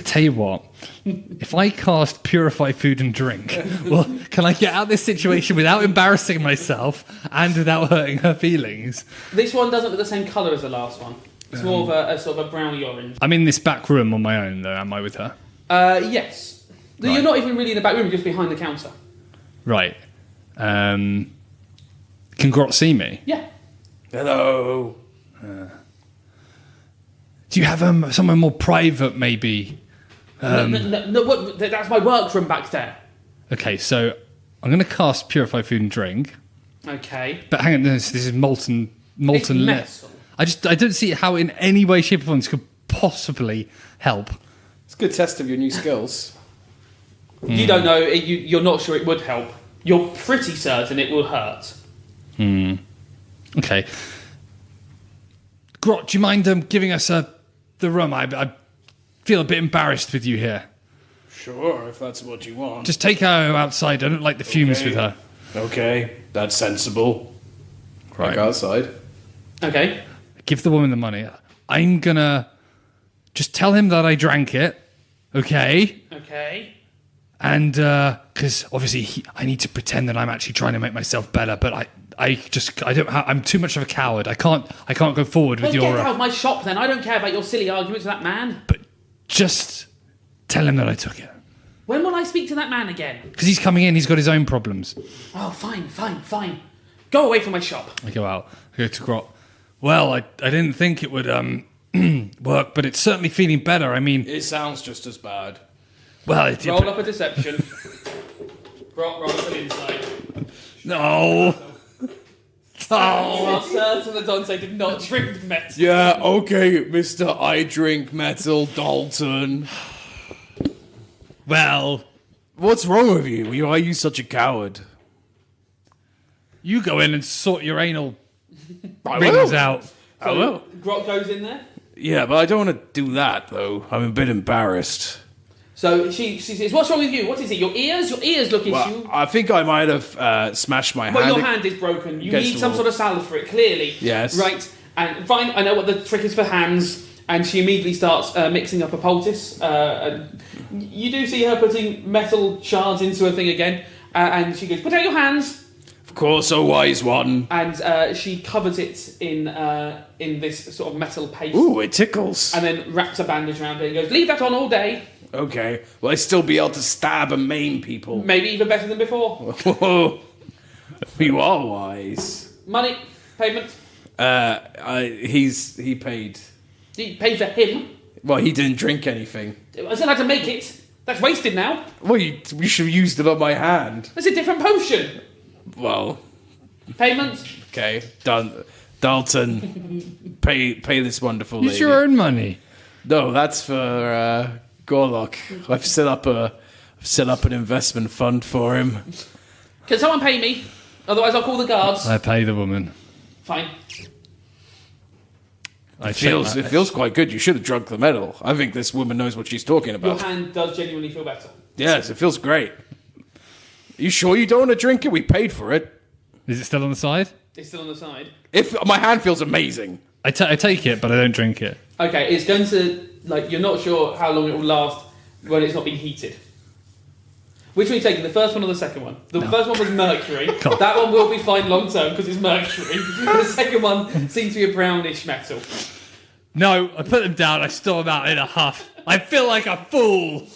tell you what. If I cast Purify Food and Drink, well, can I get out of this situation without embarrassing myself and without hurting her feelings? This one doesn't look the same colour as the last one. It's more of a sort of a browny orange. I'm in this back room on my own, though. Am I with her? Yes. Right. You're not even really in the back room, you're just behind the counter. Right. Can Grot see me? Yeah. Hello. Do you have somewhere more private, maybe? No, that's my workroom back there. Okay, so I'm going to cast Purify Food and Drink. Okay. But hang on, this is molten It's lead. metal. I don't see how in any way, shape, or form this could possibly help. It's a good test of your new skills. You don't know, you're not sure it would help. You're pretty certain it will hurt. Okay. Grot, do you mind giving us the room? I feel a bit embarrassed with you here. Sure, if that's what you want. Just take her outside. I don't like the fumes with her. Okay, that's sensible. Right. Back outside. Okay. Give the woman the money. I'm gonna just tell him that I drank it. Okay? Okay. And because obviously I need to pretend that I'm actually trying to make myself better, but I'm too much of a coward. I can't go forward with Well, your. get out of my shop then. I don't care about your silly arguments with that man. But just tell him that I took it. When will I speak to that man again? Because he's coming in. He's got his own problems. Oh, fine. Go away from my shop. I go out. I go to Grot. Well, I didn't think it would work, but it's certainly feeling better. I mean, It sounds just as bad. well, Roll up a deception. Roll up an insight. no. You are certain that Dante did not drink metal. Yeah, okay, Mr. I Drink Metal Dalton. Well, What's wrong with you? Why are you such a coward? you go in and sort your anal I rings will. out. I will. Grot goes in there. Yeah, but I don't want to do that, though. I'm a bit embarrassed. So she says, "What's wrong with you? What is it? Your ears? Your ears look Well, issue." I think I might have smashed my Well, hand. your hand is broken. You Against need the some wall. sort of salve for it, clearly. Yes. Right, and fine, I know what the trick is for hands. And she immediately starts mixing up a poultice. And you do see her putting metal shards into a thing again. And she goes, "Put out your hands." Of course, a wise one. And she covers it in this sort of metal paste. Ooh, it tickles. And then wraps a bandage around it and goes, "Leave that on all day. Okay, will I still be able to stab and maim people? Maybe even better than before." Whoa. You are wise. Money, payment. He paid. You pay for him. Well, he didn't drink anything. I still had to make it. That's wasted now. Well, you should have used it on my hand. That's a different potion. Well, Payment. Okay, Dalton, pay this wonderful lady. Use your own money. No, that's for Gorlock. I've set up an investment fund for him. Can someone pay me? Otherwise, I'll call the guards. I pay the woman. Fine. I It feels quite good. You should have drunk the medal. I think this woman knows what she's talking Your about. hand does genuinely feel better. Yes, it feels great. You sure you don't want to drink it? We paid for it. Is it still on the side? It's still on the side. If my hand feels amazing. I take it, but I don't drink it. Okay, it's going to, you're not sure how long it will last when it's not being heated. Which one are you taking, the first one or the second one? The first one was mercury. That one will be fine long term because it's mercury. The second one seems to be a brownish metal. No, I put them down, I store them out in a huff. I feel like a fool.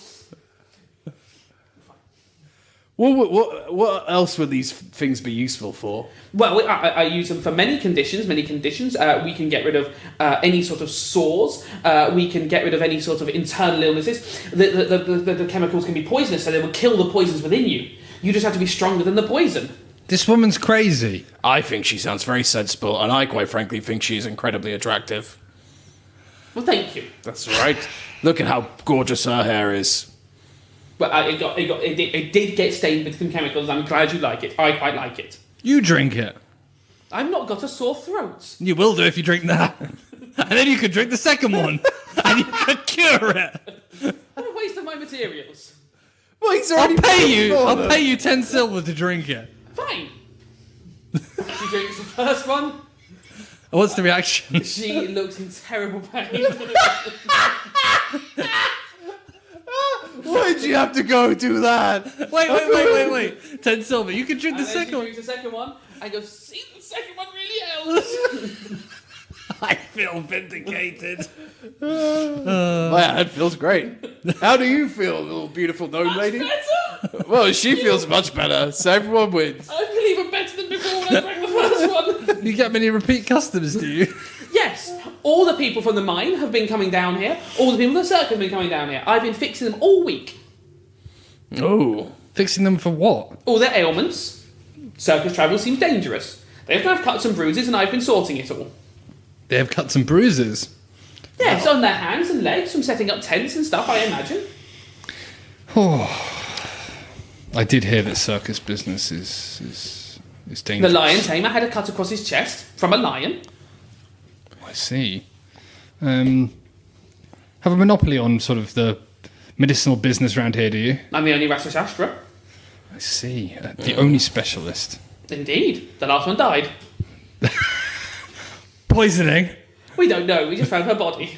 What else would these things be useful for? Well, I use them for many conditions. We can get rid of any sort of sores. We can get rid of any sort of internal illnesses. The chemicals can be poisonous, so they will kill the poisons within you. You just have to be stronger than the poison. This woman's crazy. I think she sounds very sensible, and I quite frankly think she's incredibly attractive. Well, thank you. That's right. Look at how gorgeous her hair is. Well, it did get stained with some chemicals. I'm glad you like it. I quite like it. You drink it. I've not got a sore throat. You will do if you drink that. And then you could drink the second one. And you could cure it. What a waste of my materials. Well, he's I'll pay you 10 silver to drink it. Fine. She drinks the first one. What's the reaction? She looks in terrible pain. Why did you have to go do that? Wait. 10 silver. You can drink the And then second she one. drinks the second one and goes, see, the second one really helps. I feel vindicated. Wow, that feels great. How do you feel, little beautiful gnome lady? Better. Well, she feels much better, so everyone wins. I feel even better than before when I drank the first one. You get many repeat customers, do you? Yes, all the people from the mine have been coming down here. All the people in the circus have been coming down here. I've been fixing them all week. Oh. Fixing them for what? All their ailments. Circus travel seems dangerous. They have to have cuts and bruises, and I've been sorting it all. They have cuts and bruises. Yes, on their hands and legs from setting up tents and stuff, I imagine. I did hear that circus business is The dangerous. lion tamer had a cut across his chest from a lion. I see. Have a monopoly on sort of the medicinal business around here, do you? I'm the only Rasashastra. I see. The only specialist. Indeed. The last one died. Poisoning? We don't know, we just found her body.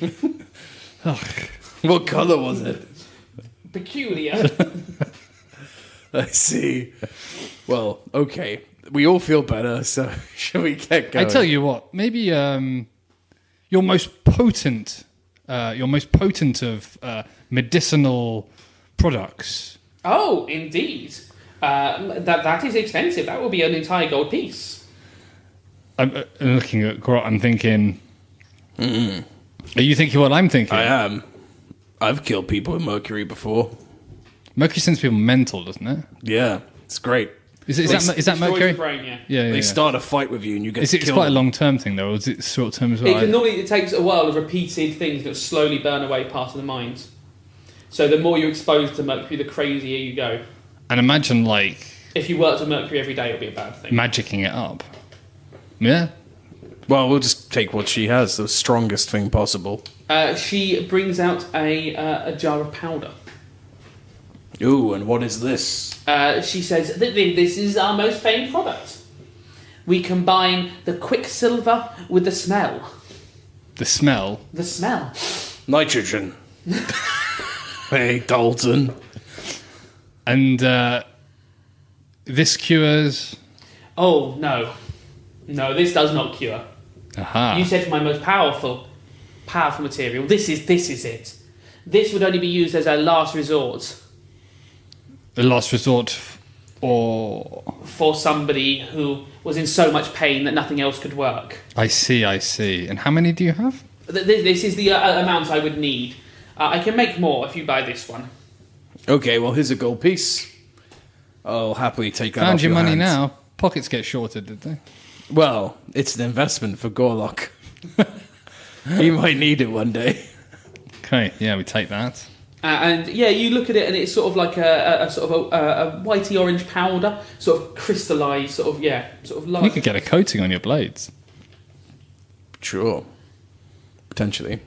What colour was it? Peculiar. I see. Well, okay. We all feel better, so shall we get going? I tell you what, maybe your most potent of medicinal products. Oh, indeed. That is expensive. That will be an entire gold piece. I'm looking at Grot, I'm thinking... Are you thinking what I'm thinking? I am. I've killed people with mercury before. Mercury sends people mental, doesn't it? Yeah, it's great. Is that Destroys Mercury? the brain, yeah. Yeah. They start a fight with you and you get It's killed. quite a long-term thing, though, or is it short-term as well? It takes a while of repeated things that slowly burn away part of the mind. So the more you're exposed to mercury, the crazier you go. And imagine, like, If you worked with mercury every day, it would be a bad thing. magicking it up. Yeah. Well, we'll just take what she has, the strongest thing possible. She brings out a jar of powder. Ooh, and what is this? She says that this is our most famed product. We combine the quicksilver with the smell. The smell. The smell. Nitrogen. Hey, Dalton. And this cures... Oh, no. No, this does not cure. Aha. You said for my most powerful material. This is it. This would only be used as a last resort. The last resort or... For somebody who was in so much pain that nothing else could work. I see. And how many do you have? This is the amount I would need. I can make more if you buy this one. Okay, well, here's a gold piece. I'll happily take that Found off your money hands. now. Pockets get shorted, did they? Well, it's an investment for Gorlock. He might need it one day. Okay, yeah, we take that. And yeah, you look at it and it's sort of like a sort of a whitey orange powder, sort of crystallised, sort of You light. could get a coating on your blades. Sure. Potentially.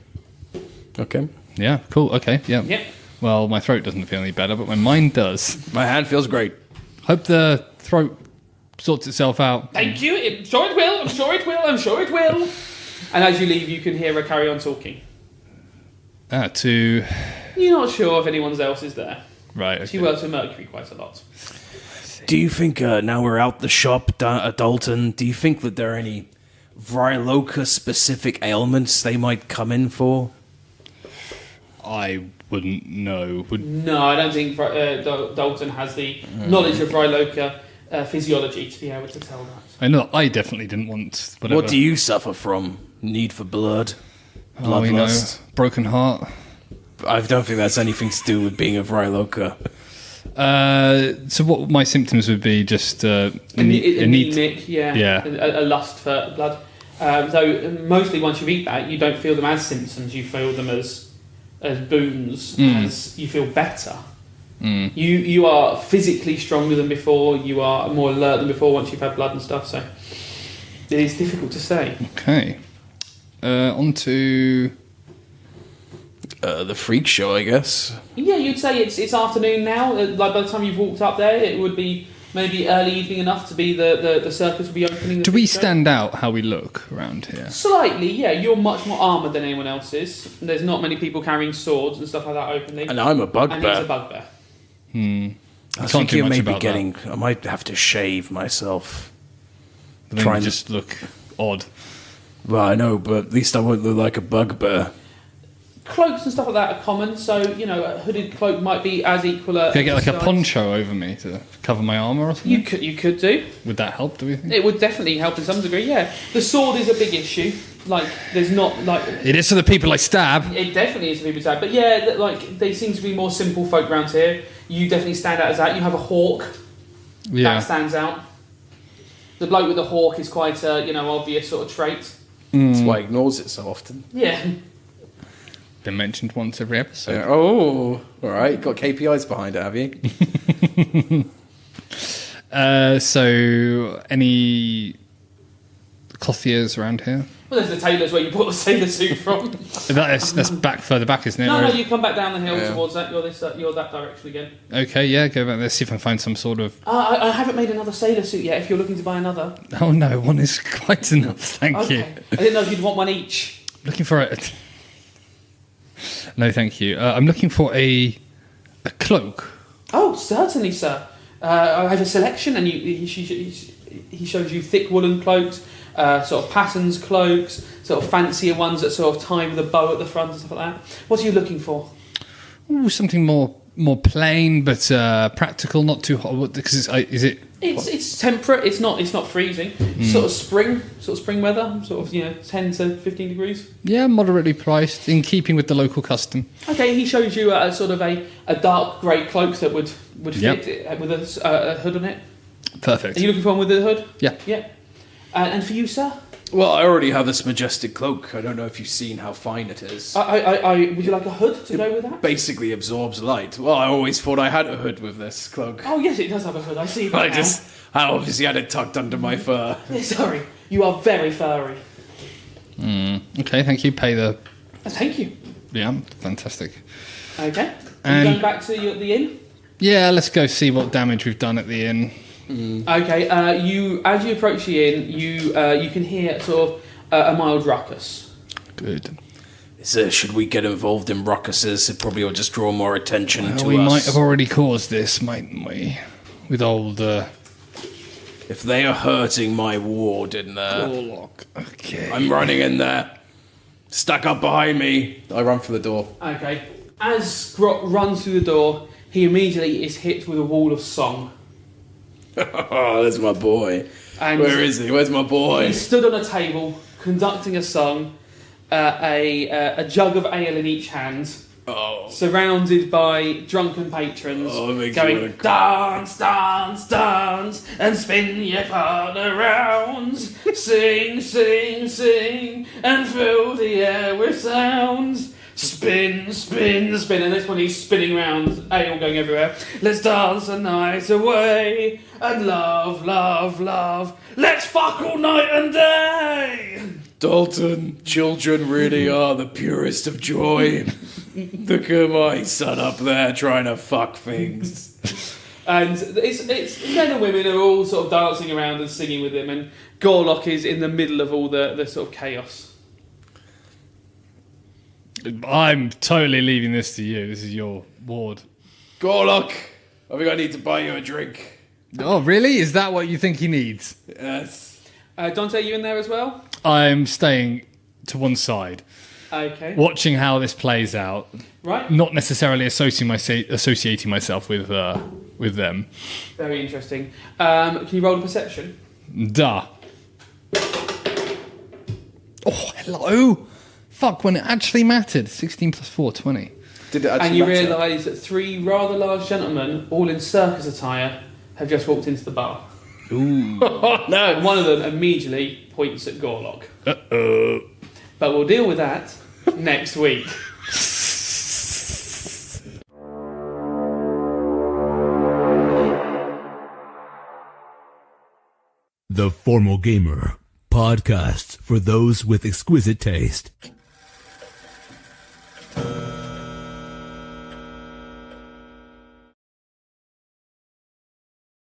Okay. Yeah, cool. Okay, yeah. Yep. Well, my throat doesn't feel any better, but my mind does. My hand feels great. Hope the throat sorts itself out. Thank you. I'm sure it will. I'm sure it will. I'm sure it will. And as you leave, you can hear her carry on talking. To... You're not sure if anyone else is there. Right, okay. She works with Mercury quite a lot. Do you think, now we're out the shop, Dalton, do you think that there are any Vryloka-specific ailments they might come in for? I wouldn't know. No, I don't think Dalton has the knowledge of Vryloka physiology to be able to tell that. I know I definitely didn't want whatever. What do you suffer from? Need for blood? Oh, you know, Bloodlust? broken heart. I don't think that's anything to do with being a Vryloka. So what my symptoms would be just Anemic, Yeah. A lust for blood. Though mostly once you eat that, you don't feel them as symptoms. You feel them as boons, as you feel better. You are physically stronger than before. You are more alert than before once you've had blood and stuff. So it is difficult to say. Okay. On to... The freak show, I guess. Yeah, you'd say it's afternoon now. Like by the time you've walked up there, it would be maybe early evening enough to be the circus will be opening. Do we stand out how we look around here? Slightly, yeah. You're much more armoured than anyone else is. There's not many people carrying swords and stuff like that openly. And I'm a And bugbear. he's a bugbear. I can't was do thinking much maybe about getting... I might have to shave myself. Then Try we and- just look odd. Well, I know, but at least I won't look like a bugbear. Cloaks and stuff like that are common, so a hooded cloak might be as equal. Can I get like a size. poncho over me to cover my armour or something? You could do. Would that help, do we think? It would definitely help in some degree. Yeah, the sword is a big issue. Like, there's not like It is for the people I stab. it definitely is for people to have, but yeah, like they seem to be more simple folk around here. You definitely stand out as that. You have a hawk that Yeah. stands out. The bloke with the hawk is quite a obvious sort of trait. That's why he ignores it so often. Yeah. Been mentioned once every episode. Yeah. Oh, all right. Got KPIs behind it, have you? So, any clothiers around here? Well, there's the tailor's where you bought the sailor suit from. That's back further back, isn't it? No, Or- you come back down the hill Yeah. towards that. You're that direction again. Okay, yeah, go back there, see if I can find some sort of... I haven't made another sailor suit yet. If you're looking to buy another, Oh no, one is quite enough, thank you. okay. I didn't know if you'd want one each. Looking for a... No, thank you. I'm looking for a cloak. Oh, certainly, sir. I have a selection, and he shows you thick woolen cloaks, sort of patterns cloaks, sort of fancier ones that sort of tie with a bow at the front and stuff like that. What are you looking for? Ooh, something more plain but practical, not too hot. Because is it? It's temperate. It's not freezing. Sort of spring weather. Sort of 10 to 15 degrees. Yeah, moderately priced, in keeping with the local custom. Okay, he shows you a sort of a dark grey cloak that would Yep. fit with a hood on it. Perfect. Are you looking for one with a hood? Yeah. Yeah. And for you, sir? Well, I already have this majestic cloak. I don't know if you've seen how fine it is. Would you like a hood to go with that? Basically absorbs light. Well, I always thought I had a hood with this cloak. Oh yes, it does have a hood. I see that I obviously had it tucked under my fur. Yeah, sorry, you are very furry. Okay, thank you. Pay the... Thank you. Yeah, fantastic. Okay. Are you And- going back to the inn? Yeah, let's go see what damage we've done at the inn. Okay. As you approach the inn, you can hear sort of a mild ruckus. Good. Should we get involved in ruckuses? It probably will just draw more attention to we us. might have already caused this, mightn't we? With old... If they are hurting my ward in there, Warlock. Okay. I'm running in there. Stuck up behind me. I run for the door. Okay. As Grot runs through the door, he immediately is hit with a wall of song. Oh, there's my boy. And Where is he? Where's my boy? he stood on a table conducting a song, a jug of ale in each hand. surrounded by drunken patrons Oh, it makes you going, wanna cry. dance, dance, dance, and spin your partner around. Sing, sing, sing, and fill the air with sounds. Spin, spin, spin, and this one he's spinning around, ale going everywhere. Let's dance the night away, and love, love, love. Let's fuck all night and day. Dalton, children really are the purest of joy. Look at my son up there trying to fuck things. And it's men and women are all sort of dancing around and singing with him, and Gorlock is in the middle of all the sort of chaos. I'm totally leaving this to you. This is your ward. Gorlock, I think I need to buy you a drink. Oh, really? Is that what you think he needs? Yes. Dante, you in there as well? I'm staying to one side, Okay. watching how this plays out. Right. Not necessarily associating myself with them. Very interesting. Can you roll a perception? Duh. Oh, hello. Fuck, when it actually mattered. 16 plus 4, 20. Did it actually And you matter? realise that 3 rather large gentlemen, all in circus attire, have just walked into the bar. Oh, no. And one of them immediately points at Gorlock. Uh-oh. But we'll deal with that next week. The Formal Gamer, podcast for those with exquisite taste.